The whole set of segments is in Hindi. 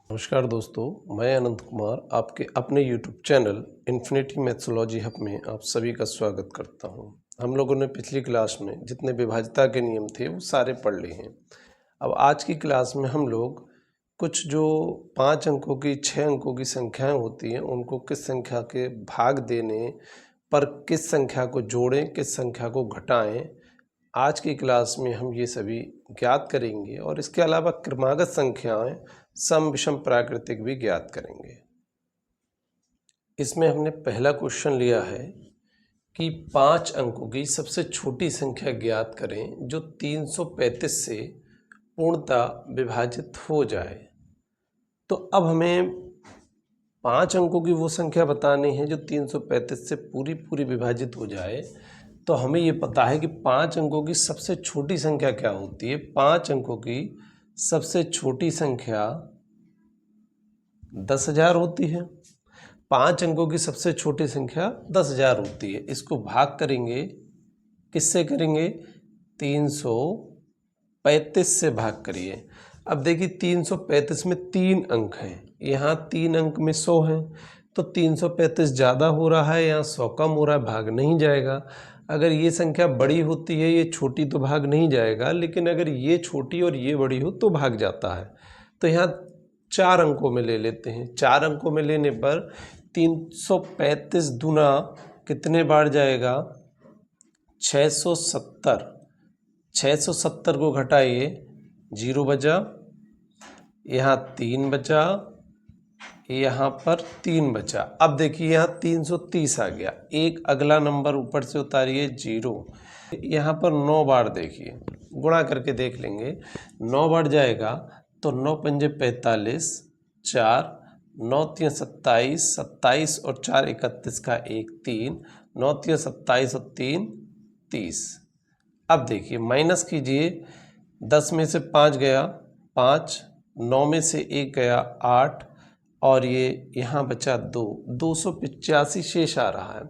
नमस्कार दोस्तों, मैं अनंत कुमार आपके अपने YouTube channel infinity mythology hub में आप सभी का स्वागत करता हूं। हम लोगों ने पिछली क्लास में जितने विभाज्यता के नियम थे वो सारे पढ़ लिए हैं। अब आज की क्लास में हम लोग कुछ जो 5 अंकों की 6 अंकों की संख्याएं होती हैं उनको किस संख्या के भाग देने पर किस संख्या को जोड़ें, किस संख्या को घटाएं, आज की क्लास में हम ये सभी ज्ञात करेंगे और इसके अलावा क्रमागत संख्याएं सम विषम प्राकृतिक भी ज्ञात करेंगे। इसमें हमने पहला क्वेश्चन लिया है कि 5 अंकों की सबसे छोटी संख्या ज्ञात करें जो 335 से पूर्णतः विभाजित हो जाए। तो अब हमें 5 अंकों की वो संख्या बतानी है जो 335 से पूरी विभाजित हो जाए। तो हमें ये पता है कि 5 अंकों की सबसे छोटी संख्या क्या होती है। 5 अंकों की सबसे छोटी संख्या 10,000 होती है। 5 अंकों की सबसे छोटी संख्या 10,000 होती है। इसको भाग करेंगे, किससे करेंगे? 335 से भाग करिए। अब देखिए 335 में 3 अंक हैं, यहाँ 3 अंक में 100 हैं, तो 335 ज़्यादा हो रहा है, यहाँ 100 कम हो रहा है, भाग नहीं जाएगा। अगर ये संख्या बड़ी होती है, ये छोटी, तो भाग नहीं जाएगा, लेकिन अगर ये छोटी और ये बड़ी हो तो भाग जाता है। तो यहाँ 4 अंकों में ले लेते हैं। 4 अंकों में लेने पर 335 दुना कितने बार जाएगा? 670। 670 को घटाइए, 0 बचा, यहाँ 3 बचा, यहाँ पर 3 बचा। अब देखिए यहाँ 330 आ गया। एक अगला नंबर ऊपर से उतारिए, 0। यहाँ पर 9 बार देखिए, गुणा करके देख लेंगे, 9 बार जाएगा तो 9 पंजे 45, 4, 9 तिया 27, 27 और 4 31 का 1 3, 9 तिया 27 और 3 30। अब देखिए माइनस कीजिए, 10 में से 5 गया 5, 9 में से 1 गया 8 और ये यहाँ बचा 2, 285 शेष आ रहा है।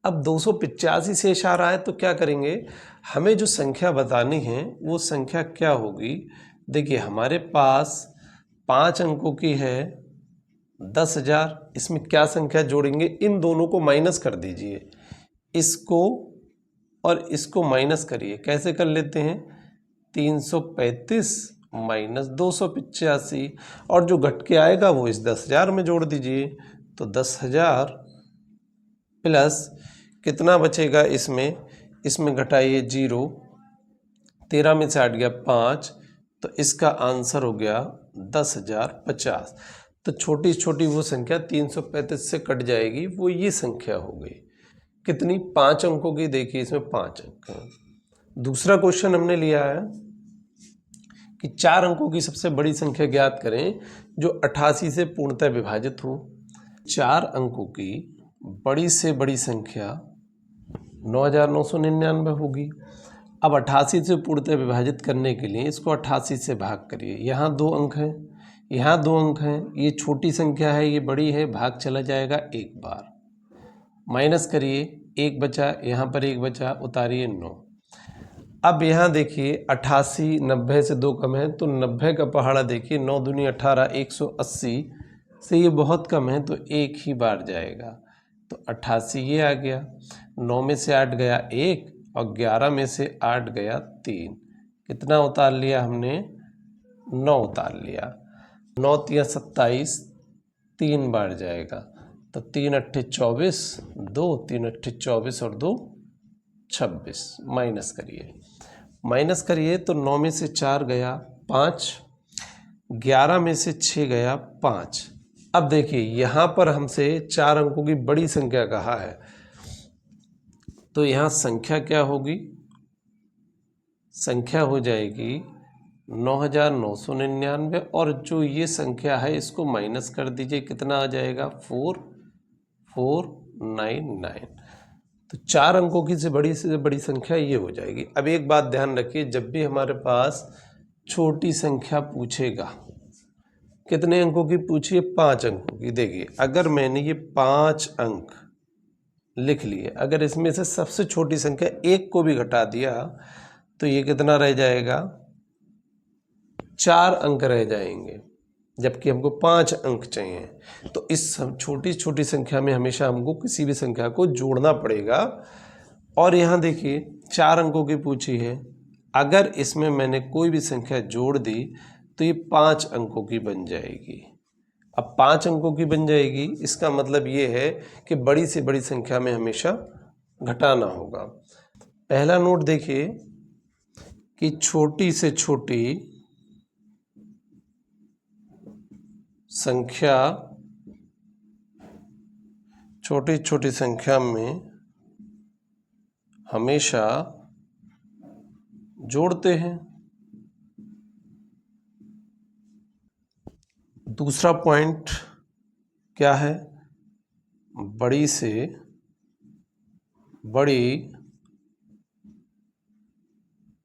अब 285 शेष आ रहा है तो क्या करेंगे? हमें जो संख्या बतानी है वो संख्या क्या होगी? देखिए हमारे पास 5 अंकों की है 10,000। इसमें क्या संख्या जोड़ेंगे? इन दोनों को माइनस कर दीजिए, इसको और इसको माइनस करिए। कैसे कर लेते हैं? 335 माइनस 285 और जो घट के आएगा वो इस 10,000 में जोड़ दीजिए। तो 10,000 प्लस कितना बचेगा इसमें घटाइए 0, 13 में से 8 गया 5, तो इसका आंसर हो गया 10,050। तो छोटी छोटी वो संख्या 335 से कट जाएगी, वो ये संख्या हो गई। कितनी? 5 अंकों की। देखिए इसमें 5 अंक हैं। दूसरा क्वेश्चन हमने लिया है कि 4 अंकों की सबसे बड़ी संख्या ज्ञात करें जो 88 से पूर्णतः विभाजित हो। 4 अंकों की बड़ी से बड़ी संख्या 9,999 होगी। अब 88 से पूर्णतः विभाजित करने के लिए इसको 88 से भाग करिए। यहाँ 2 अंक हैं, यहाँ 2 अंक हैं, ये छोटी संख्या है, ये बड़ी है, भाग चला जाएगा एक बार। माइनस करिए, 1 बचा, यहाँ पर 1 बचा, उतारिए 9। अब यहाँ देखिए 88, 90 से 2 कम है तो 90 का पहाड़ा देखिए, 9 दूनी 18, 180 से ये बहुत कम है तो एक ही बार जाएगा। तो 88 ये आ गया, 9 में से 8 गया 1 और 11 में से 8 गया 3। कितना उतार लिया हमने? 9 उतार लिया। 9 तिया 27, 3 बार जाएगा तो 3 अट्ठे 24, 2 3 अट्ठे 24 और 2 26। माइनस करिए तो 9 में से 4 गया 5, 11 में से 6 गया 5। अब देखिए यहाँ पर हमसे 4 अंकों की बड़ी संख्या कहा है, तो यहाँ संख्या क्या होगी? संख्या हो जाएगी 9,999 और जो ये संख्या है इसको माइनस कर दीजिए, कितना आ जाएगा? 4,499। तो 4 अंकों की से बड़ी संख्या ये हो जाएगी। अब एक बात ध्यान रखिए, जब भी हमारे पास छोटी संख्या पूछेगा, कितने अंकों की पूछिए? 5 अंकों की। देखिए अगर मैंने ये 5 अंक लिख लिए, अगर इसमें से सबसे छोटी संख्या 1 को भी घटा दिया तो ये कितना रह जाएगा? 4 अंक रह जाएंगे। जबकि हमको 5 अंक चाहिए। तो इस छोटी छोटी संख्या में हमेशा हमको किसी भी संख्या को जोड़ना पड़ेगा। और यहाँ देखिए 4 अंकों की पूछी है, अगर इसमें मैंने कोई भी संख्या जोड़ दी तो ये 5 अंकों की बन जाएगी। अब 5 अंकों की बन जाएगी, इसका मतलब ये है कि बड़ी से बड़ी संख्या में हमेशा घटाना होगा। पहला नोट देखिए कि छोटी से छोटी संख्या छोटी छोटी संख्या में हमेशा जोड़ते हैं। दूसरा पॉइंट क्या है, बड़ी से बड़ी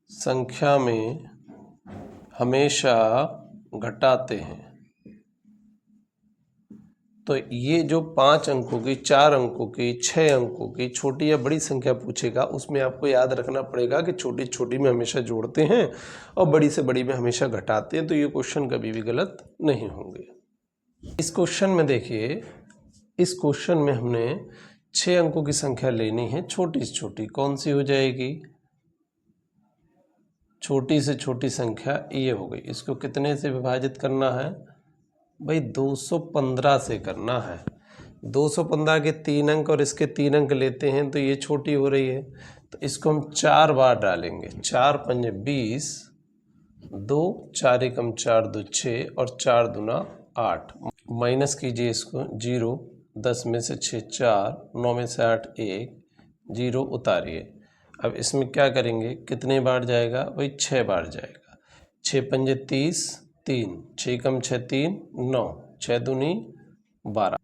संख्या में हमेशा घटाते हैं। तो ये जो 5 अंकों की, 4 अंकों की, 6 अंकों की छोटी या बड़ी संख्या पूछेगा, उसमें आपको याद रखना पड़ेगा कि छोटी छोटी में हमेशा जोड़ते हैं और बड़ी से बड़ी में हमेशा घटाते हैं। तो ये क्वेश्चन कभी भी गलत नहीं होंगे। इस क्वेश्चन में देखिए, इस क्वेश्चन में हमने 6 अंकों की संख्या लेनी है, छोटी से छोटी। कौन सी हो जाएगी? छोटी से छोटी संख्या ये हो गई। इसको कितने से विभाजित करना है भाई? 215 से करना है। 215 के 3 अंक और इसके 3 अंक लेते हैं तो ये छोटी हो रही है, तो इसको हम 4 बार डालेंगे। 4 पंजे 20, 2 4 एकम 4 2 6 और 4 दूना 8। माइनस कीजिए इसको, 0 10 में से 6 4, 9 में से 8 1, 0 उतारिए। अब इसमें क्या करेंगे, कितने बार जाएगा भाई? 6 बार जाएगा। 6 पंजे 30, 3 6 कम 6 3 9, 6 दूनी 12।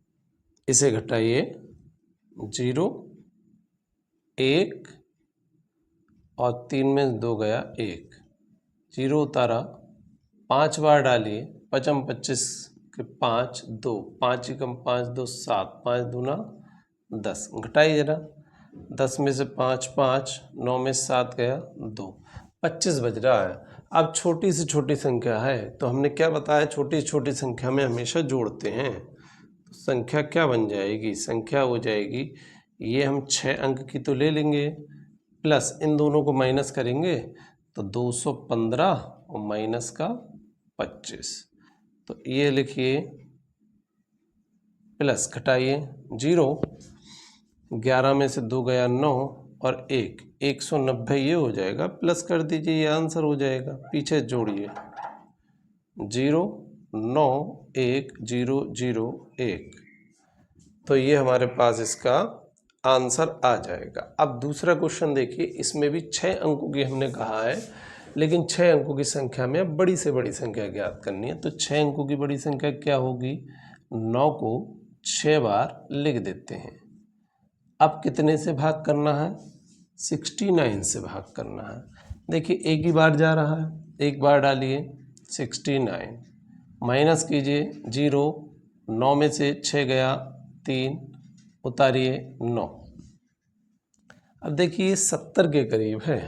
इसे घटाइए, 0 1 और 3 में 2 गया 1, 0 उतारा। 5 बार डालिए, 5 25 के 5 2, 5 एकम 5 2 7, 5 दूना 10। घटाइए जरा, 10 में से 5 5, 9 में 7 गया 2, 25 बज रहा है। अब छोटी से छोटी संख्या है तो हमने क्या बताया, छोटी से छोटी संख्या में हमेशा जोड़ते हैं। तो संख्या क्या बन जाएगी? संख्या हो जाएगी, ये हम 6 अंक की तो ले लेंगे, प्लस इन दोनों को माइनस करेंगे तो 215 और माइनस का 25। तो ये लिखिए, प्लस घटाइए, 0 11 में से 2 गया 9 और 1 190 ये हो जाएगा, प्लस कर दीजिए, ये आंसर हो जाएगा। पीछे जोड़िए, 0 9 1 0 0 1, तो ये हमारे पास इसका आंसर आ जाएगा। अब दूसरा क्वेश्चन देखिए, इसमें भी 6 अंकों की हमने कहा है, लेकिन 6 अंकों की संख्या में अब बड़ी से बड़ी संख्या ज्ञात करनी है। तो 6 अंकों की बड़ी संख्या क्या होगी? 9 को 6 बार लिख देते हैं। अब कितने से भाग करना है? 69 से भाग करना है। देखिए एक ही बार जा रहा है, एक बार डालिए, 69 माइनस कीजिए, 0 9 में से 6 गया 3, उतारिए 9। अब देखिए 70 के करीब है,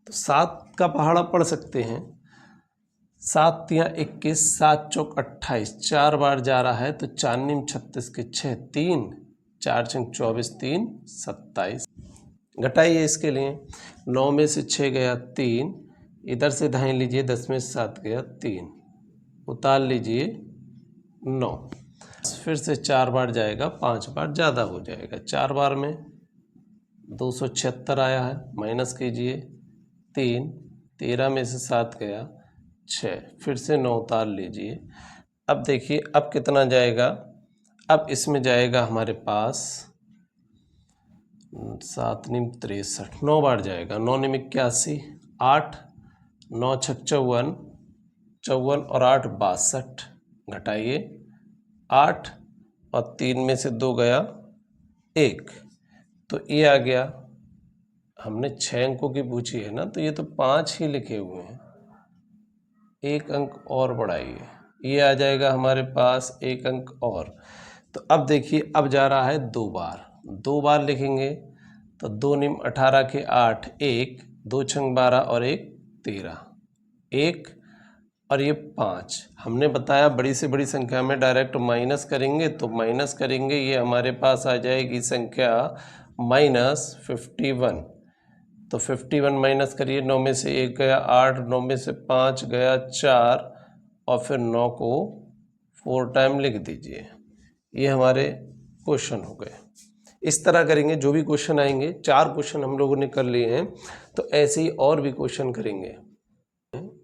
तो 7 का पहाड़ा पढ़ सकते हैं। 7 या 21, 7 चौक 28, 4 बार जा रहा है तो 4 निम 36 के 6 3, 4 छंग 24 3 27। घटाइए इसके लिए, 9 में से 6 गया 3, इधर से दाएं लीजिए, 10 में से 7 गया 3, उतार लीजिए 9। फिर से 4 बार जाएगा, 5 बार ज़्यादा हो जाएगा। 4 बार में 276 आया है, माइनस कीजिए 3, 13 में से 7 गया 6, फिर से 9 उतार लीजिए। अब देखिए अब कितना जाएगा? अब इसमें जाएगा हमारे पास 7 निम 63, 9 बार जाएगा। 9 निम 81, 8 9 छक 54, 54 और 8 62। घटाइए, 8 और 3 में से 2 गया 1, तो ये आ गया। हमने 6 अंकों की पूछी है ना, तो ये तो 5 ही लिखे हुए हैं। 1 अंक और बढ़ाइए, ये आ जाएगा हमारे पास 1 अंक और। तो अब देखिए अब जा रहा है 2 बार, 2 बार लिखेंगे तो 2 निम 18 के 8, 1 2 छंग 12 और 1 13, 1 और ये 5। हमने बताया बड़ी से बड़ी संख्या में डायरेक्ट माइनस करेंगे, तो माइनस करेंगे ये हमारे पास आ जाएगी संख्या -51। तो 51 माइनस करिए, 9 में से 1 गया 8, 9 में से 5 गया 4, और फिर 9 को 4 टाइम लिख दीजिए। ये हमारे क्वेश्चन हो गए। इस तरह करेंगे, जो भी क्वेश्चन आएंगे, 4 क्वेश्चन हम लोगों ने कर लिए हैं, तो ऐसे ही और भी क्वेश्चन करेंगे।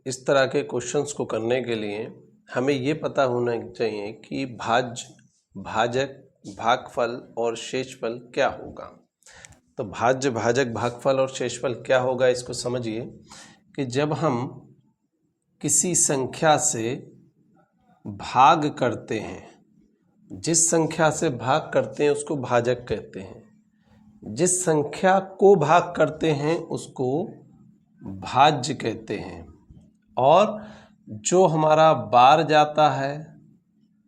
इस तरह के क्वेश्चंस को करने के लिए हमें ये पता होना चाहिए कि भाजक, भागफल और शेषफल क्या होगा। तो भाज्य, भाजक, भागफल और शेषफल क्या होगा, इसको समझिए कि जब हम किसी संख्या से भाग करते हैं, जिस संख्या से भाग करते हैं उसको भाजक कहते हैं, जिस संख्या को भाग करते हैं उसको भाज्य कहते हैं, और जो हमारा बार जाता है,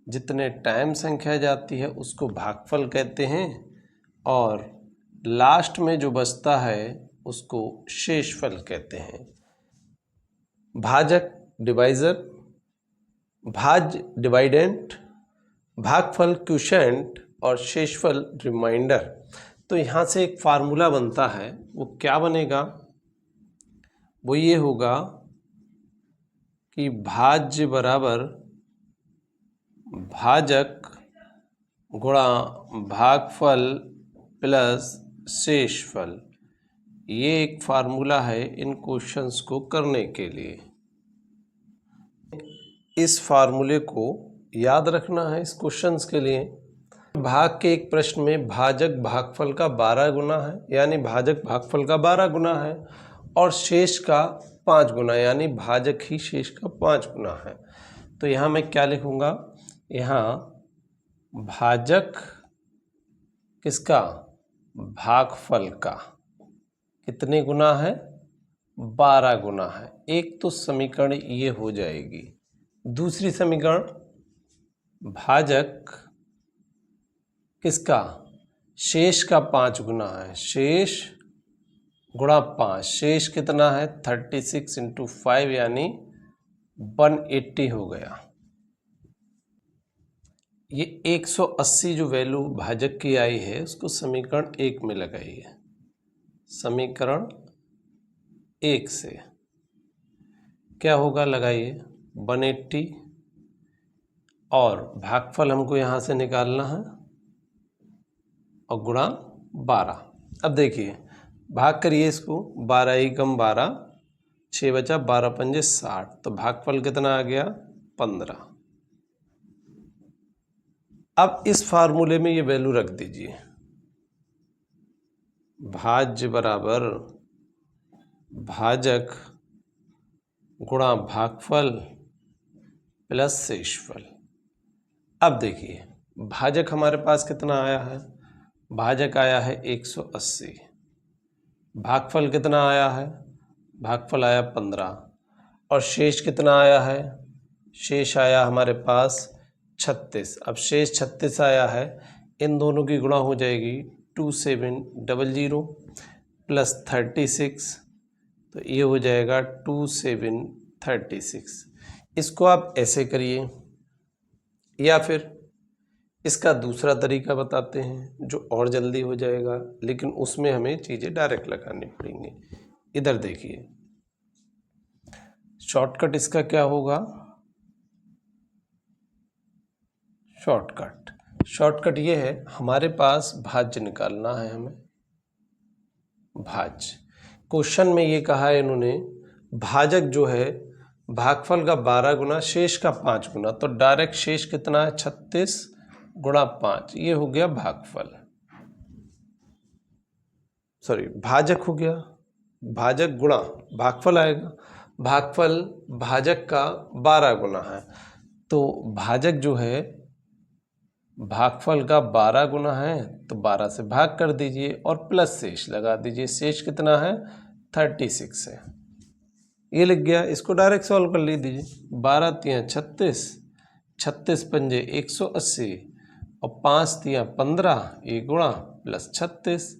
जितने टाइम संख्या जाती है उसको भागफल कहते हैं, और लास्ट में जो बचता है उसको शेषफल कहते हैं। भाजक डिवाइजर, भाज्य डिवाइडेंट, भागफल क्वोशिएंट और शेषफल रिमाइंडर। तो यहाँ से एक फार्मूला बनता है, वो क्या बनेगा, वो ये होगा कि भाज्य बराबर भाजक गुणा भागफल प्लस शेषफल। ये एक फार्मूला है इन क्वेश्चंस को करने के लिए। इस फार्मूले को याद रखना है इस क्वेश्चंस के लिए। भाग के एक प्रश्न में भाजक भागफल का 12 गुना है, यानी भाजक भागफल का 12 गुना है, और शेष का 5 गुना, यानी भाजक ही शेष का 5 गुना है। तो यहाँ मैं क्या लिखूँगा, यहाँ भाजक किसका, भागफल का कितने गुना है, 12 गुना है। एक तो समीकरण ये हो जाएगी। दूसरी समीकरण, भाजक किसका, शेष का 5 गुना है, शेष गुणा 5, शेष कितना है 36 × 5 यानी 180 हो गया। ये 180 जो वैल्यू भाजक की आई है उसको समीकरण 1 में लगाइए, समीकरण 1 से क्या होगा, लगाइए 180, और भागफल हमको यहाँ से निकालना है, और गुणा 12। अब देखिए भाग करिए इसको, 12 × 12, 6 बचा, 12 × 5 = 60, तो भागफल कितना आ गया 15। अब इस फार्मूले में ये वैल्यू रख दीजिए, भाज्य बराबर भाजक गुणा भागफल प्लस शेषफल। अब देखिए भाजक हमारे पास कितना आया है, भाजक आया है 180, भागफल कितना आया है, भागफल आया 15, और शेष कितना आया है, शेष आया हमारे पास 36। अब शेष 36 आया है, इन दोनों की गुणा हो जाएगी 2700 प्लस 36, तो ये हो जाएगा 2736। इसको आप ऐसे करिए, या फिर इसका दूसरा तरीका बताते हैं जो और जल्दी हो जाएगा, लेकिन उसमें हमें चीज़ें डायरेक्ट लगानी पड़ेंगी। इधर देखिए शॉर्टकट इसका क्या होगा, शॉर्टकट ये है, हमारे पास भाज्य निकालना है हमें। भाज्य क्वेश्चन में ये कहा है इन्होंने, भाजक जो है भागफल का 12 गुना, शेष का 5 गुना, तो डायरेक्ट शेष कितना है 36 × 5, ये हो गया भागफल, सॉरी भाजक हो गया, भाजक गुणा भागफल आएगा, भागफल भाजक का 12 गुना है, तो भाजक जो है भागफल का 12 गुना है, तो 12 से भाग कर दीजिए और प्लस शेष लगा दीजिए। शेष कितना है 36 है, ये लिख गया। इसको डायरेक्ट सॉल्व कर लीजिए, 12 × 3 = 36, 36 × 5 = 180, और 5 × 3 = 15, ये गुणा प्लस 36,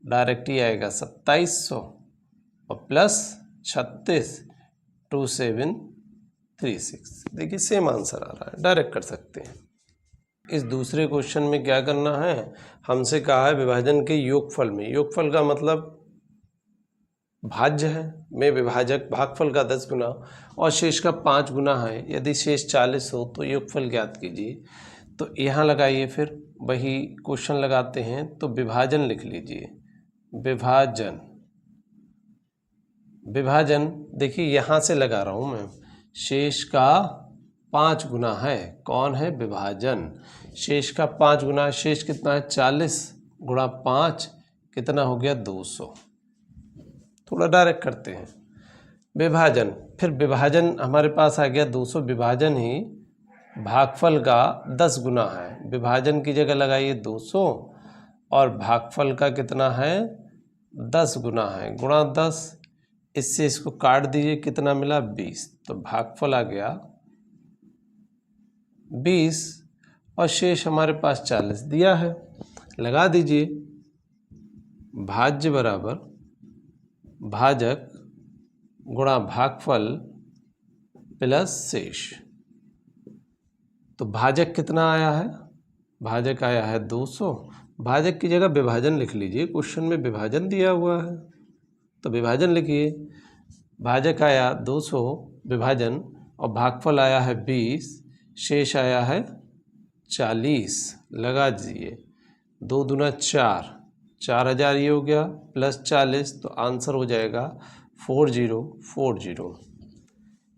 डायरेक्ट ही आएगा 2700 और प्लस 36, 2736। 36। देखिए सेम आंसर आ रहा है, डायरेक्ट कर सकते हैं। इस दूसरे क्वेश्चन में क्या करना है, हमसे कहा है विभाजन के योगफल में, योगफल का मतलब भाज्य है में विभाजक भागफल का 10 गुना और शेष का 5 गुना है। यदि शेष 40 हो तो योगफल ज्ञात कीजिए। तो यहाँ लगाइए, फिर वही क्वेश्चन लगाते हैं। तो विभाजन लिख लीजिए, विभाजन, विभाजन देखिए यहाँ से लगा रहा हूँ मैं, शेष का 5 गुना है, कौन है, विभाजन। शेष का 5 गुना, शेष कितना है, 40 गुणा 5 कितना हो गया, 200। थोड़ा डायरेक्ट करते हैं। विभाजन, फिर विभाजन हमारे पास आ गया 200, विभाजन ही भागफल का 10 गुना है। विभाजन की जगह लगाइए 200 और भागफल का कितना है, 10 गुना है, गुणा 10। इससे इसको काट दीजिए, कितना मिला, 20। तो भागफल आ गया 20 और शेष हमारे पास 40 दिया है। लगा दीजिए, भाज्य बराबर भाजक गुणा भागफल प्लस शेष। तो भाजक कितना आया है, भाजक आया है 200। भाजक की जगह विभाजन लिख लीजिए, क्वेश्चन में विभाजन दिया हुआ है तो विभाजन लिखिए। भाजक आया 200 विभाजन और भागफल आया है 20, शेष आया है 40। लगा दीजिए, 2 दूना 4, 4000 ये हो गया प्लस 40, तो आंसर हो जाएगा 4040।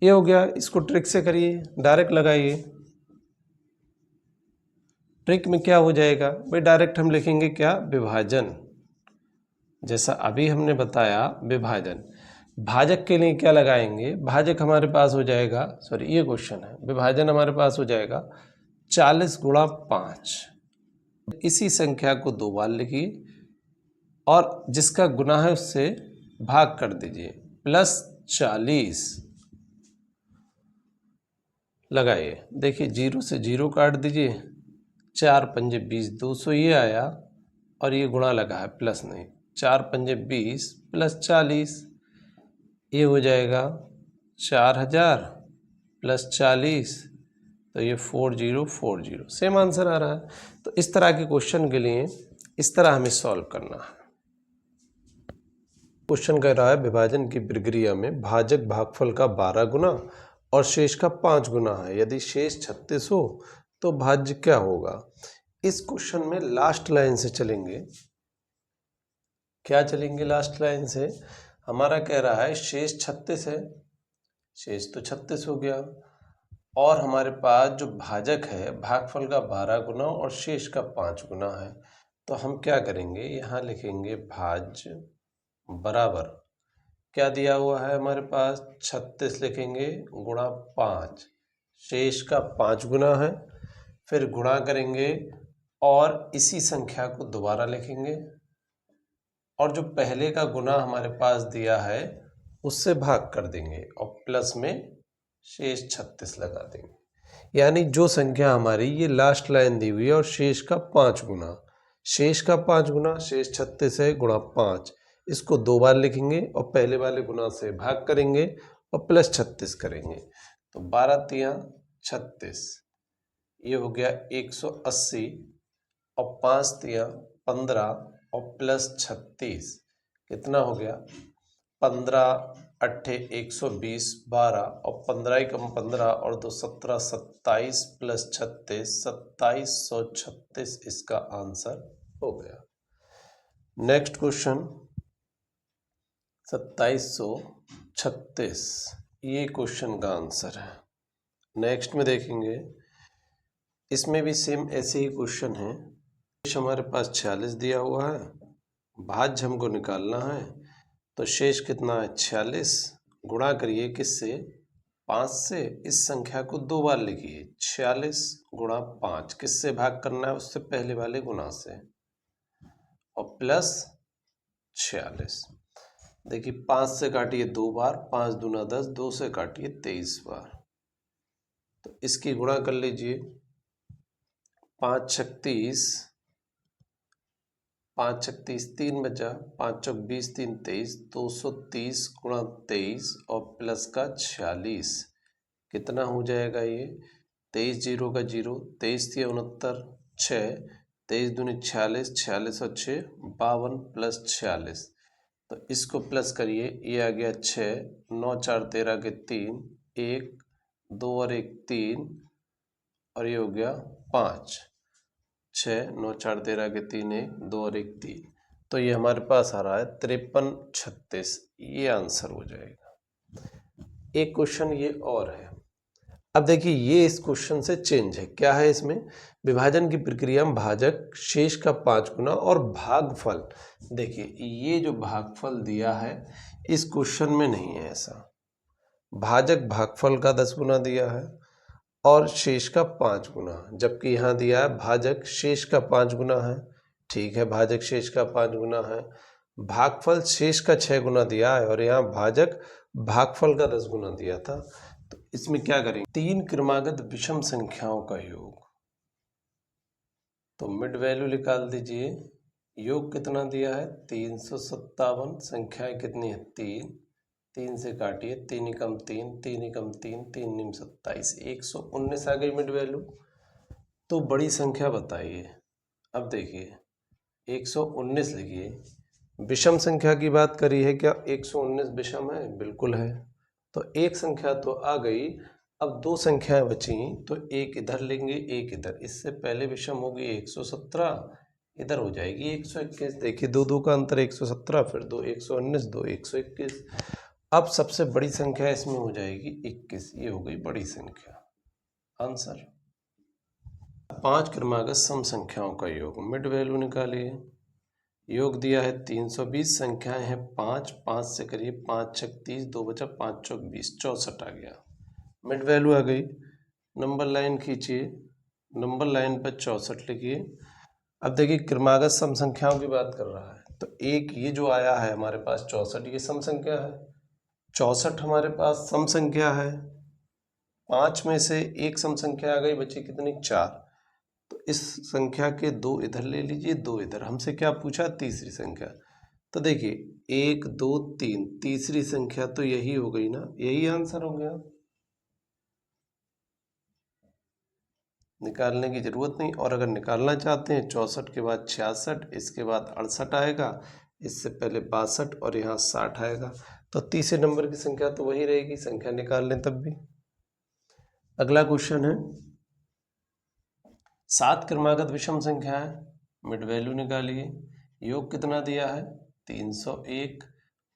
ये हो गया। इसको ट्रिक से करिए, डायरेक्ट लगाइए। ट्रिक में क्या हो जाएगा भाई, डायरेक्ट हम लिखेंगे क्या, विभाजन, जैसा अभी हमने बताया विभाजन। भाजक के लिए क्या लगाएंगे, भाजक हमारे पास हो जाएगा, सॉरी ये क्वेश्चन है, विभाजन हमारे पास हो जाएगा 40 गुणा 5। इसी संख्या को 2 बार लिखिए और जिसका गुना है उससे भाग कर दीजिए, प्लस 40 लगाइए। देखिए 0 से 0 काट दीजिए, 4 पंजे 20, 200 ये आया और ये गुणा लगा है, प्लस नहीं, 4 पंजे 20 प्लस 40, ये हो जाएगा 4000 प्लस 40, तो ये 4040 सेम आंसर आ रहा है। तो इस तरह के क्वेश्चन के लिए इस तरह हमें सॉल्व करना है। क्वेश्चन कह रहा है विभाजन की प्रक्रिया में भाजक भागफल का 12 गुना और शेष का 5 गुना है। यदि शेष 36 हो तो भाज्य क्या होगा। इस क्वेश्चन में लास्ट लाइन से चलेंगे। क्या चलेंगे लास्ट लाइन से, हमारा कह रहा है शेष 36 है, शेष तो 36 हो गया और हमारे पास जो भाजक है भागफल का 12 गुना और शेष का 5 गुना है। तो हम क्या करेंगे, यहाँ लिखेंगे भाज्य बराबर क्या दिया हुआ है हमारे पास, 36 लिखेंगे गुणा 5, शेष का 5 गुना है, फिर गुणा करेंगे और इसी संख्या को दोबारा लिखेंगे और जो पहले का गुना हमारे पास दिया है उससे भाग कर देंगे और प्लस में शेष 36 लगा देंगे। यानी जो संख्या हमारी ये लास्ट लाइन दी हुई है और शेष का 5 गुना, शेष का 5 गुना, शेष 36 है गुणा 5, इसको 2 बार लिखेंगे और पहले वाले गुना से भाग करेंगे और प्लस 36 करेंगे। तो 12 तिया 36, ये हो गया 180 और 5 तिया 15 और प्लस 36 कितना हो गया, 15 अट्ठे 120, 12 और 15 एकम 15 और 2 17, 27 प्लस 36 2736 इसका आंसर हो गया। नेक्स्ट क्वेश्चन 2736, ये क्वेश्चन का आंसर है। नेक्स्ट में देखेंगे, इसमें भी सेम ऐसे ही क्वेश्चन है। शेष हमारे पास 46 दिया हुआ है, भाज्य हमको निकालना है। तो शेष कितना है 46, गुणा करिए किससे, 5 से। इस संख्या को 2 बार लिखिए, 46 गुणा 5, किससे भाग करना है, उससे पहले वाले गुना से और प्लस 46। देखिए 5 से काटिए 2 बार, 5 दूना 10, 2 से काटिए 23 बार। तो इसकी गुणा कर लीजिए, 5 छक 30, 5 छक 30 3 बचा, 5 चौक 20 3 23, 230 गुणा 23 और प्लस का 46 कितना हो जाएगा ये 23 जीरो का 0, 23 3 69 6, 23 दूनी 46, 46 और 6 52 प्लस 46, तो इसको प्लस करिए, ये आ गया 6, 9 4 13 के 3, 1 2 और 1 3 और ये हो गया 5, 6 9 4 13 के 3 1 2 और 1 3, तो ये हमारे पास आ रहा है 53 36, ये आंसर हो जाएगा। एक क्वेश्चन ये और है, अब देखिए ये इस क्वेश्चन से चेंज है, क्या है इसमें, विभाजन की प्रक्रिया में भाजक शेष का 5 गुना और भागफल, देखिए ये जो भागफल दिया है इस क्वेश्चन में नहीं है ऐसा, भाजक भागफल का 10 गुना दिया है और शेष का 5 गुना, जबकि यहाँ दिया है भाजक शेष का 5 गुना है, ठीक है, भाजक शेष का 5 गुना है, भागफल शेष का 6 गुना दिया है और यहाँ भाजक भागफल का 10 गुना दिया था। तो इसमें क्या करेंगे, 3 क्रमागत विषम संख्याओं का योग, तो मिड वैल्यू निकाल दीजिए, योग कितना दिया है 357, संख्याएं कितनी है 3, 3 से काटिए, 3 एकम 3, 3 एकम 3, 3 निम 27, 119 आ गई मिड वैल्यू। तो बड़ी संख्या बताइए, अब देखिए 119 लिखिए, विषम संख्या की बात करी है, क्या 119 विषम है, बिल्कुल है, तो एक संख्या तो आ गई, अब दो संख्याएं बची, तो एक इधर लेंगे एक इधर, इससे पहले विषम होगी 117, इधर हो जाएगी 121, देखिए दो दो का अंतर 117, फिर दो 119, दो 121, अब सबसे बड़ी संख्या इसमें हो जाएगी 21, ये हो गई बड़ी संख्या, आंसर। 5 क्रमागत सम संख्याओं का योग, मिड वैल्यू निकालिए, योग दिया है 320, संख्याएं हैं 5, 5 से करिए, 5 6 30, 2 बचा 5 चौक 20, 64 आ गया, मिड वैल्यू आ गई, नंबर लाइन खींचिए, नंबर लाइन पर 64 लिखिए। अब देखिए क्रमागत सम संख्याओं की बात कर रहा है, तो एक ये जो आया है हमारे पास 64, ये सम संख्या है, 64 हमारे पास सम संख्या है, 5 में से एक सम संख्या आ गई, बची कितनी 4, तो इस संख्या के दो इधर ले लीजिए, दो इधर, हमसे क्या पूछा तीसरी संख्या, तो देखिए 1 2 3, तीसरी संख्या तो यही हो गई ना, यही आंसर हो गया, निकालने की जरूरत नहीं, और अगर निकालना चाहते हैं 64 के बाद 66, इसके बाद 68 आएगा, इससे पहले 62 और यहाँ 60 आएगा, तो तीसरे नंबर की संख्या तो वही रहेगी, संख्या निकाल लें तब भी। अगला क्वेश्चन है 7 क्रमागत विषम संख्या है, मिड वैल्यू निकालिए, योग कितना दिया है 301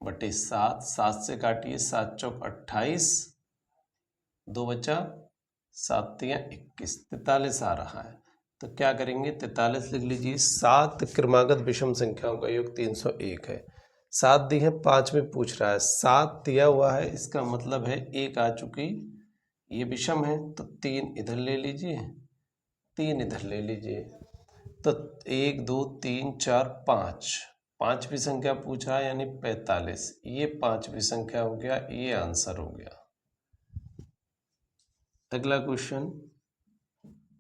बटे 7, 7 से काटिए, 7 चौक 28, 2 बचा 7 तियां 21, 43 आ रहा है, तो क्या करेंगे 43 लिख लीजिए। 7 क्रमागत विषम संख्याओं का योग 301 है, 7 दी है, 5 में पूछ रहा है, 7 दिया हुआ है, इसका मतलब है एक आ चुकी, ये विषम है, तो 3 इधर ले लीजिए, 3 इधर ले लीजिए, तो 1 2 3 4 5, पांचवी संख्या पूछा है यानी 45, ये पांचवी संख्या हो गया, ये आंसर हो गया। अगला क्वेश्चन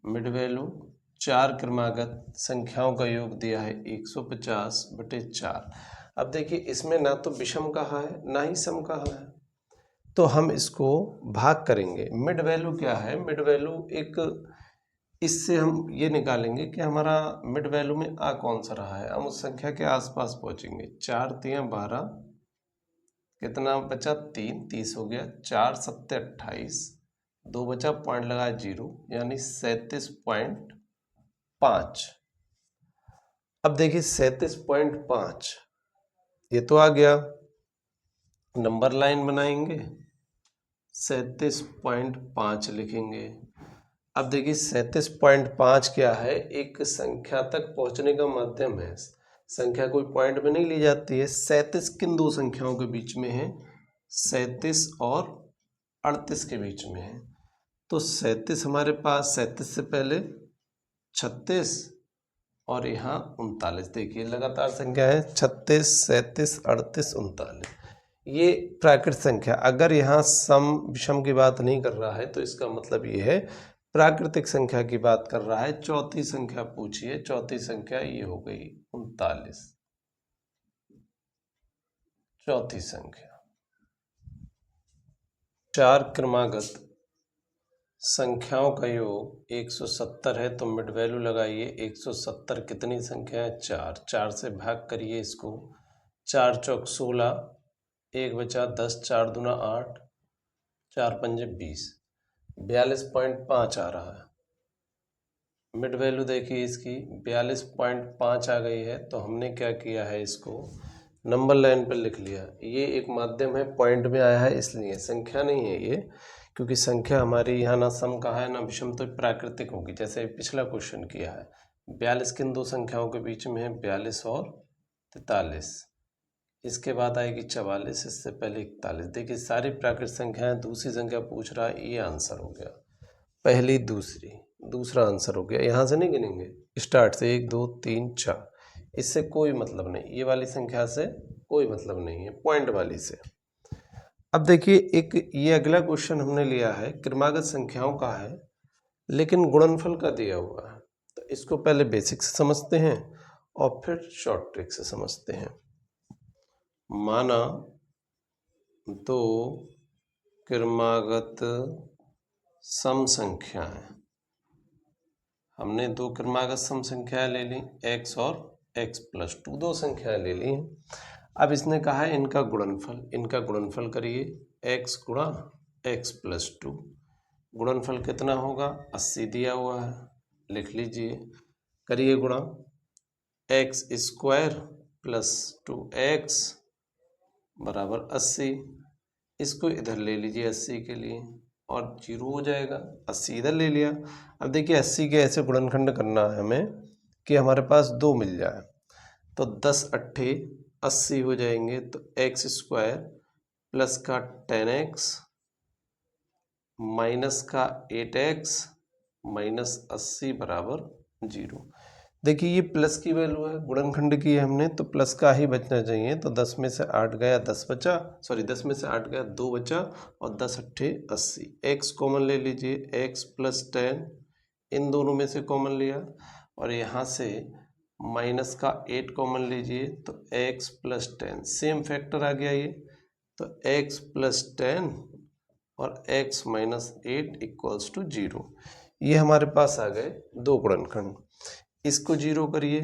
मिड वैल्यू, 4 क्रमागत संख्याओं का योग दिया है 150 बटे 4, अब देखिए इसमें ना तो विषम कहा है ना ही सम कहा है, तो हम इसको भाग करेंगे। मिड वैल्यू क्या है, मिड वैल्यू एक, इससे हम ये निकालेंगे कि हमारा मिड वैल्यू में आ कौन सा रहा है, हम उस संख्या के आसपास पहुंचेंगे। 4 तियां 12, कितना बचा 3, 30 हो गया, 4 सत्ते 28, 2 बचा पॉइंट लगा 0, यानी 37.5। अब देखिए 37.5 ये तो आ गया, नंबर लाइन बनाएंगे, 37.5 लिखेंगे। अब देखिए 37.5 क्या है, एक संख्या तक पहुंचने का माध्यम है, संख्या कोई पॉइंट में नहीं ली जाती है। 37 किन दो संख्याओं के बीच में है, 37 और 38 के बीच में है, तो 37 हमारे पास, 37 से पहले 36 और यहाँ 39, देखिए लगातार संख्या है 36 37 38 39, ये प्राकृत संख्या, अगर यहाँ सम विषम की बात नहीं कर रहा है तो इसका मतलब ये है प्राकृतिक संख्या की बात कर रहा है। चौथी संख्या पूछिए, चौथी संख्या ये हो गई 39, चौथी संख्या। 4 क्रमागत संख्याओं का योग 170 है तो मिड वैल्यू लगाइए। 170 कितनी संख्या है? 4। 4 से भाग करिए इसको। 4 चौक 16, 1 बचा 10, 4 दूना 8, 4 पंजे 20, 42.5 आ रहा है। मिड वैल्यू देखिए इसकी 42.5 आ गई है। तो हमने क्या किया है, इसको नंबर लाइन पर लिख लिया। ये एक माध्यम है, पॉइंट में आया है इसलिए, संख्या नहीं है ये, क्योंकि संख्या हमारी यहाँ ना सम का है ना विषम, तो प्राकृतिक होगी। जैसे पिछला क्वेश्चन किया है, 42 किन दो संख्याओं के बीच में है? 42 और 43। इसके बाद आएगी 44, इससे पहले 41। देखिए सारी प्राकृतिक संख्याएं, दूसरी संख्या पूछ रहा है, ये आंसर हो गया। पहली दूसरी, दूसरा आंसर हो गया। यहाँ से नहीं गिनेंगे, स्टार्ट से 1 2 3 4, इससे कोई मतलब नहीं, ये वाली संख्या से कोई मतलब नहीं है, पॉइंट वाली से। अब देखिए एक ये अगला क्वेश्चन हमने लिया है, क्रमागत संख्याओं का है लेकिन गुणनफल का दिया हुआ है। तो इसको पहले बेसिक से समझते हैं और फिर शॉर्ट ट्रिक से समझते हैं। माना दो क्रमागत सम संख्याएं, हमने दो क्रमागत सम संख्याएं ले ली, x और x+2 दो संख्याएं ले ली हैं। अब इसने कहा है इनका गुणनफल, इनका गुणनफल करिए, x गुणा x+2। गुणनफल कितना होगा? 80 दिया हुआ है, लिख लीजिए। करिए गुणा x² + 2x बराबर 80। इसको इधर ले लीजिए 80 के लिए और 0 हो जाएगा। 80 इधर ले लिया। अब देखिए 80 के ऐसे गुणनखंड करना है हमें कि हमारे पास 2 मिल जाए। तो 10 अट्ठे 80 हो जाएंगे। तो x² प्लस का 10x माइनस का 8x माइनस 80 बराबर 0। देखिए ये प्लस की वैल्यू है, गुणनखंड की है हमने, तो प्लस का ही बचना चाहिए। तो 10 में से 8 गया 10 बचा, सॉरी 10 में से 8 गया 2 बचा और 10 अट्ठे 80। x कॉमन ले लीजिए, x + 10 इन दोनों में से कॉमन लिया और यहाँ से माइनस का 8 कॉमन लीजिए। तो x + 10 सेम फैक्टर आ गया ये। तो x + 10 और x - 8 = 0। ये हमारे पास आ गए दो गुणनखंड। इसको 0 करिए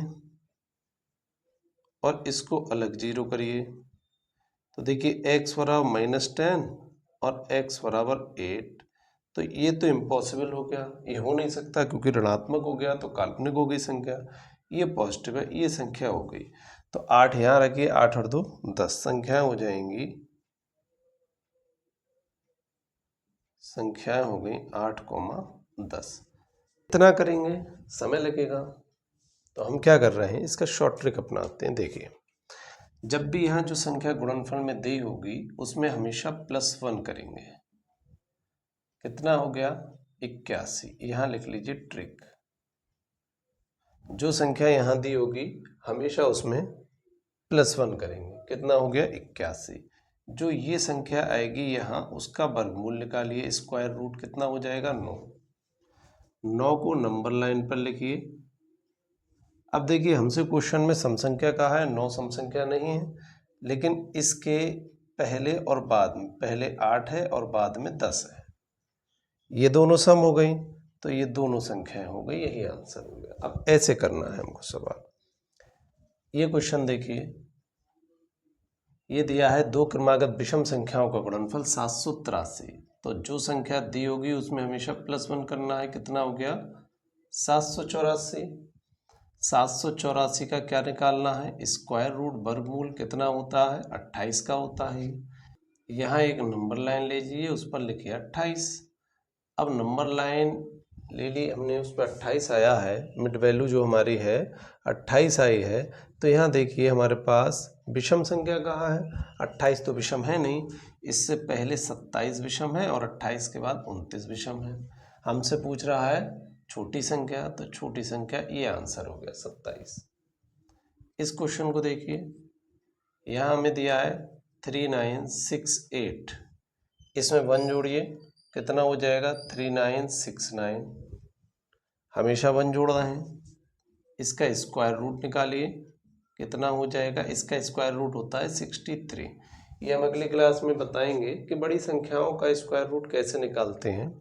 और इसको अलग 0 करिए। तो देखिए x बराबर -10 और x बराबर 8। तो ये तो इम्पॉसिबल हो गया, ये हो नहीं सकता, क्योंकि ऋणात्मक हो गया तो काल्पनिक हो गई संख्या। ये पॉजिटिव है, ये संख्या हो गई। तो 8 यहाँ रखिए, 8 और 2 10 संख्याएं हो जाएंगी। संख्याएं हो गई 8,10। इतना करेंगे समय लगेगा, तो हम क्या कर रहे हैं, इसका शॉर्ट ट्रिक अपनाते हैं। देखिए जब भी यहाँ जो संख्या गुणनफल में दी होगी उसमें हमेशा +1 करेंगे। कितना हो गया? 81। यहाँ लिख लीजिए ट्रिक। जो संख्या यहाँ दी होगी हमेशा उसमें +1 करेंगे। कितना हो गया? 81। जो ये संख्या आएगी यहाँ, उसका वर्गमूल निकालिए। स्क्वायर रूट कितना हो जाएगा? 9। 9 को नंबर लाइन पर लिखिए। अब देखिए हमसे क्वेश्चन में सम संख्या कहा है, 9 सम संख्या नहीं है, लेकिन इसके पहले और बाद में, पहले 8 है और बाद में 10 है, ये दोनों सम हो गई, तो ये दोनों संख्याएं हो गई, यही आंसर हो गया। अब ऐसे करना है हमको सवाल। ये क्वेश्चन देखिए, ये दिया है दो क्रमागत विषम संख्याओं का गुणनफल 783। तो जो संख्या दी होगी उसमें हमेशा +1 करना है। कितना हो गया? 784। 784 का क्या निकालना है? स्क्वायर रूट, वर्गमूल कितना होता है? 28 का होता है। यहाँ एक नंबर लाइन लीजिए, उस पर लिखिए 28। अब नंबर लाइन ले ली हमने, उस पर 28 आया है, मिड वैल्यू जो हमारी है 28 आई है। तो यहाँ देखिए हमारे पास विषम संख्या कहाँ है? 28 तो विषम है नहीं, इससे पहले 27 विषम है और 28 के बाद 29 विषम है। हमसे पूछ रहा है छोटी संख्या, तो छोटी संख्या ये आंसर हो गया 27। इस क्वेश्चन को देखिए, यहाँ हमें दिया है 3968, इसमें 1 जोड़िए, कितना हो जाएगा? 3969। हमेशा 1 जोड़ रहे हैं। इसका स्क्वायर रूट निकालिए, कितना हो जाएगा? इसका स्क्वायर रूट होता है 63। ये हम अगली क्लास में बताएंगे कि बड़ी संख्याओं का स्क्वायर रूट कैसे निकालते हैं।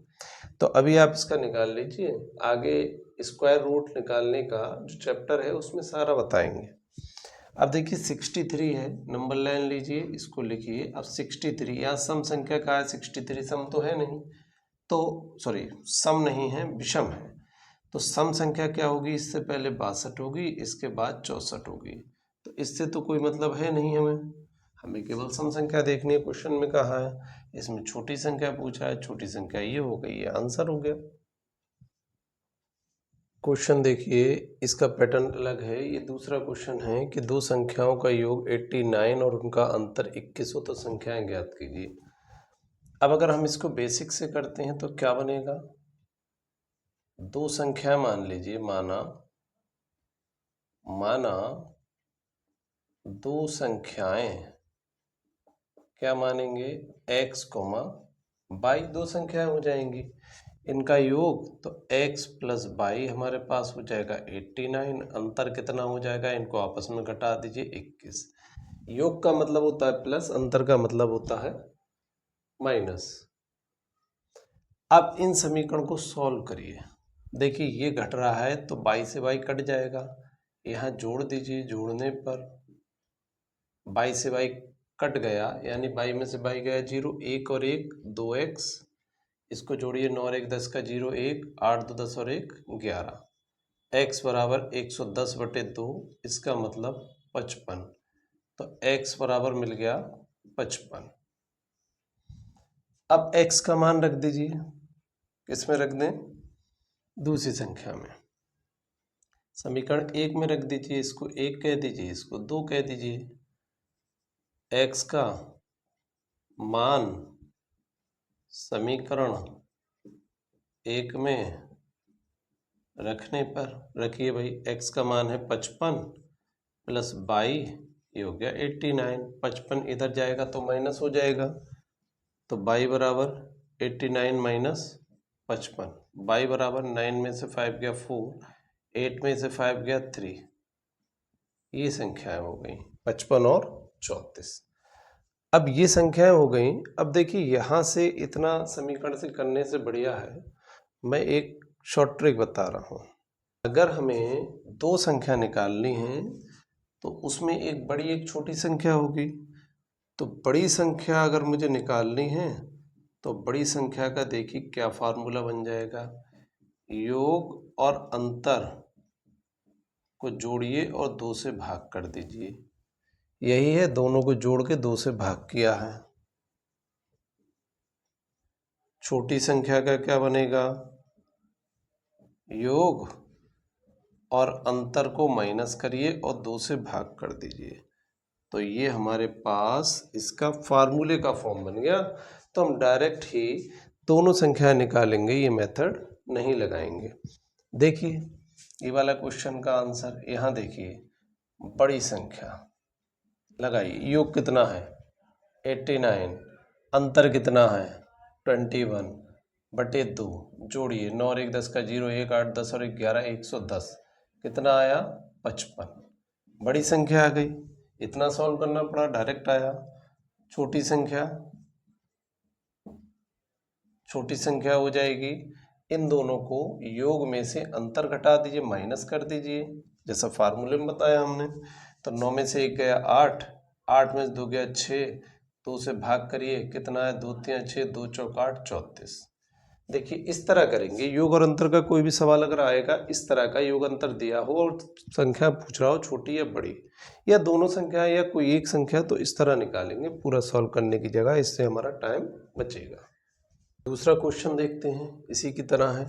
तो अभी आप इसका निकाल लीजिए, आगे स्क्वायर रूट निकालने का जो चैप्टर है उसमें सारा बताएंगे। अब देखिए 63 है, नंबर लाइन लीजिए, इसको लिखिए। अब 63 यहाँ सम संख्या का है, 63 सम तो है नहीं, तो सॉरी सम नहीं है, विषम है। तो सम संख्या क्या होगी, इससे पहले 62 होगी, इसके बाद 64 होगी। तो इससे तो कोई मतलब है नहीं, हमें केवल सम संख्या देखनी है। क्वेश्चन में कहा है, इसमें छोटी संख्या पूछा है, छोटी संख्या ये हो गई, ये आंसर हो गया। क्वेश्चन देखिए, इसका पैटर्न अलग है। ये दूसरा क्वेश्चन है कि दो संख्याओं का योग 89 और उनका अंतर 21 हो तो संख्याएं ज्ञात कीजिए। अब अगर हम इसको बेसिक से करते हैं तो क्या बनेगा, दो संख्या मान लीजिए, माना दो संख्याएं, क्या मानेंगे, x, y, दो संख्याएं हो जाएंगी, इनका योग तो x प्लस y हमारे पास हो जाएगा 89, अंतर कितना हो जाएगा, इनको आपस में घटा दीजिए 21। योग का मतलब होता है प्लस, अंतर का मतलब होता है माइनस। अब इन समीकरण को सॉल्व करिए। देखिए ये घट रहा है तो y से y कट जाएगा, यहाँ जोड़ दीजिए, जोड़ने पर y से y कट गया, यानी y में से y गया 0, 1 और 1 2x, इसको जोड़िए, 9 और 1 10 का 0 1, 8 2 10 और 1 11, x बराबर 110/2, इसका मतलब 55। तो x बराबर मिल गया 55। अब x का मान रख दीजिए, किस में रख दें, दूसरी संख्या में, समीकरण 1 में रख दीजिए, इसको 1 कह दीजिए, इसको 2 कह दीजिए। x का मान समीकरण 1 में रखने पर, रखिए भाई, x का मान है 55 प्लस y, ये हो गया 89। 55 इधर जाएगा तो माइनस हो जाएगा, तो y बराबर 89 माइनस 55, y बराबर 9 में से 5 गया 4, 8 में से 5 गया 3, ये संख्याएं हो गई 55 और 34। अब ये संख्याएं हो गई। अब देखिए यहाँ से इतना समीकरण से करने से बढ़िया है मैं एक शॉर्ट ट्रिक बता रहा हूँ। अगर हमें दो संख्या निकालनी है तो उसमें एक बड़ी एक छोटी संख्या होगी, तो बड़ी संख्या अगर मुझे निकालनी है तो बड़ी संख्या का देखिए क्या फार्मूला बन जाएगा, योग और अंतर को जोड़िए और 2 से भाग कर दीजिए। यही है, दोनों को जोड़ के 2 से भाग किया है। छोटी संख्या का क्या बनेगा, योग और अंतर को माइनस करिए और 2 से भाग कर दीजिए। तो ये हमारे पास इसका फार्मूले का फॉर्म बन गया। तो हम डायरेक्ट ही दोनों संख्या निकालेंगे, ये मेथड नहीं लगाएंगे। देखिए ये वाला क्वेश्चन का आंसर, यहाँ देखिए बड़ी संख्या लगाइए, योग कितना है 89, अंतर कितना है 21/2, जोड़िए, 9 और 1 10 का 0 1, 8 10 और 1 11, 110, कितना आया 55। बड़ी संख्या आ गई, इतना सॉल्व करना पड़ा, डायरेक्ट आया। छोटी संख्या हो जाएगी, इन दोनों को योग में से अंतर घटा दीजिए, माइनस कर दीजिए, जैसा फार्मूले में बताया हमने। तो 9 में से 1 गया 8, 8 में से 2 गया 6, 2 से भाग करिए, कितना है 2 3 6, 2 चौक 8, 34। देखिए इस तरह करेंगे, योग और अंतर का कोई भी सवाल अगर आएगा, इस तरह का योग अंतर दिया हो और संख्या पूछ रहा हो छोटी या बड़ी, या दोनों संख्या या कोई एक संख्या, तो इस तरह निकालेंगे पूरा सॉल्व करने की जगह, इससे हमारा टाइम बचेगा। दूसरा क्वेश्चन देखते हैं, इसी की तरह है।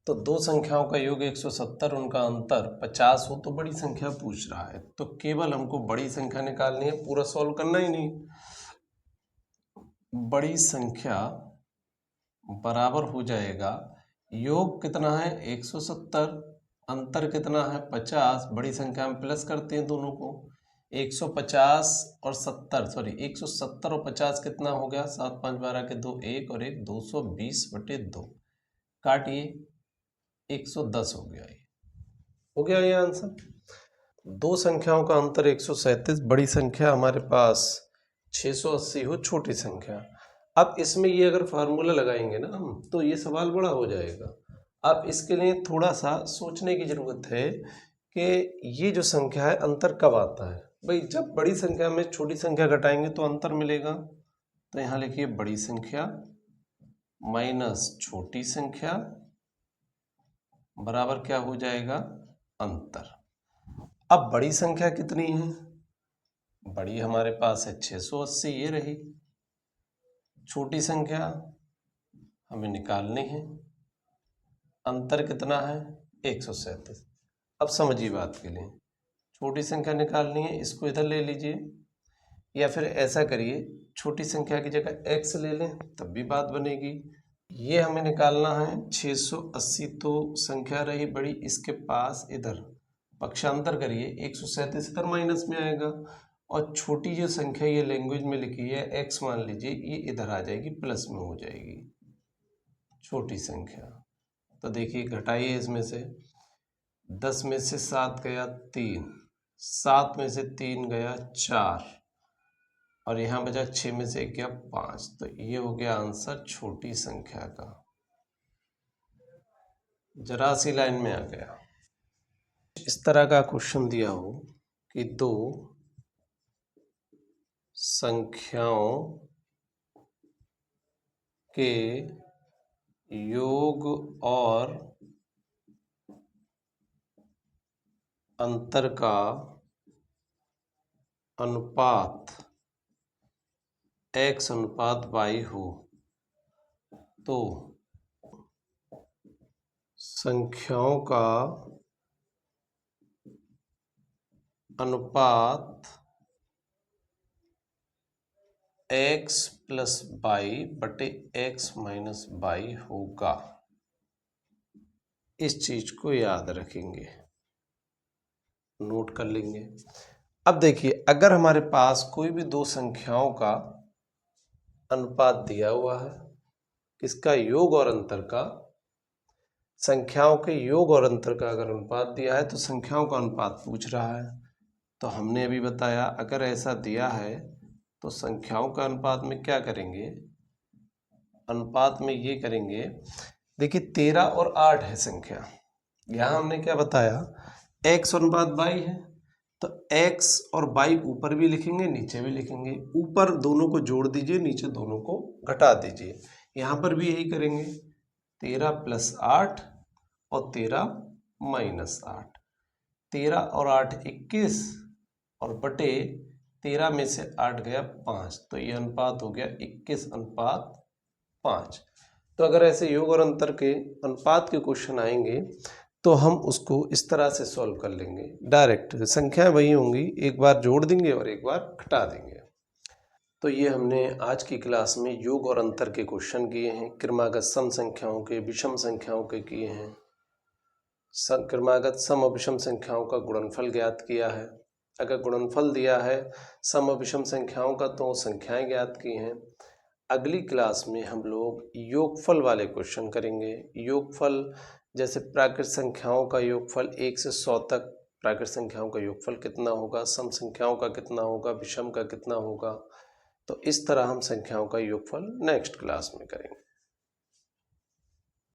तो दो संख्याओं का योग 170, उनका अंतर 50 हो तो बड़ी संख्या पूछ रहा है, तो केवल हमको बड़ी संख्या निकालनी है, पूरा सॉल्व करना ही नहीं। बड़ी संख्या बराबर हो जाएगा, योग कितना है 170, अंतर कितना है 50, बड़ी संख्या में प्लस करते हैं दोनों को, 150 और 70, सॉरी 170 और 50 कितना हो गया, 7 5 12 के 2 1 और 1 220/2, काटिए 110 हो गया, ये हो गया ये आंसर। दो संख्याओं का अंतर 137, बड़ी संख्या हमारे पास 680 हो, छोटी संख्या अब इसमें ये अगर फार्मूला लगाएंगे ना हम तो ये सवाल बड़ा हो जाएगा। अब इसके लिए थोड़ा सा सोचने की ज़रूरत है कि ये जो संख्या है अंतर कब आता है। भाई जब बड़ी संख्या में छोटी संख्या घटाएंगे तो अंतर मिलेगा। तो यहाँ लिखिए बड़ी संख्या माइनस छोटी संख्या बराबर क्या हो जाएगा, अंतर। अब बड़ी संख्या कितनी है, बड़ी हमारे पास है 680, ये रही। छोटी संख्या हमें निकालनी है, अंतर कितना है 137। अब समझिए बात के लिए, छोटी संख्या निकालनी है, इसको इधर ले लीजिए, या फिर ऐसा करिए छोटी संख्या की जगह x ले लें तब भी बात बनेगी। ये हमें निकालना है 680, तो संख्या रही बड़ी, इसके पास इधर पक्षांतर करिए 137 इधर माइनस में आएगा, और छोटी जो संख्या ये लैंग्वेज में लिखी है x मान लीजिए, ये इधर आ जाएगी प्लस में हो जाएगी छोटी संख्या। तो देखिए घटाइए, इसमें से 10 में से 7 गया 3, 7 में से 3 गया 4, और यहाँ बचा 6 में से 1 गया 5। तो ये हो गया आंसर छोटी संख्या का। जरा सी लाइन में आ गया। इस तरह का क्वेश्चन दिया हो कि दो संख्याओं के योग और अंतर का अनुपात x अनुपात y हो, तो संख्याओं का अनुपात x प्लस y बटे x माइनस y होगा। इस चीज को याद रखेंगे, नोट कर लेंगे। अब देखिए अगर हमारे पास कोई भी दो संख्याओं का अनुपात दिया हुआ है, किसका, योग और अंतर का, संख्याओं के योग और अंतर का अगर अनुपात दिया है तो संख्याओं का अनुपात पूछ रहा है। तो हमने अभी बताया अगर ऐसा दिया है तो संख्याओं का अनुपात में क्या करेंगे, अनुपात में ये करेंगे। देखिए 13 और 8 है संख्या, यहाँ हमने क्या बताया x अनुपात y है, तो x और y ऊपर भी लिखेंगे नीचे भी लिखेंगे। ऊपर दोनों को जोड़ दीजिए, नीचे दोनों को घटा दीजिए। यहाँ पर भी यही करेंगे, 13 प्लस 8 और 13 माइनस 8। 13 और 8 21, और बटे 13 में से 8 गया 5, तो ये अनुपात हो गया 21 अनुपात 5। तो अगर ऐसे योग और अंतर के अनुपात के क्वेश्चन आएंगे तो हम उसको इस तरह से सॉल्व कर लेंगे। डायरेक्ट संख्याएं वही होंगी, एक बार जोड़ देंगे और एक बार घटा देंगे। तो ये हमने आज की क्लास में योग और अंतर के क्वेश्चन किए हैं। क्रमागत सम संख्याओं के, विषम संख्याओं के किए हैं। क्रमागत सम और विषम संख्याओं का गुणनफल ज्ञात किया है। अगर गुणनफल दिया है सम और विषम संख्याओं का तो संख्याएं ज्ञात की हैं। अगली क्लास में हम लोग योगफल वाले क्वेश्चन करेंगे। योगफल जैसे प्राकृत संख्याओं का योगफल 1 से 100 तक प्राकृत संख्याओं का योगफल कितना होगा, सम संख्याओं का कितना होगा, विषम का कितना होगा। तो इस तरह हम संख्याओं का योगफल नेक्स्ट क्लास में करेंगे।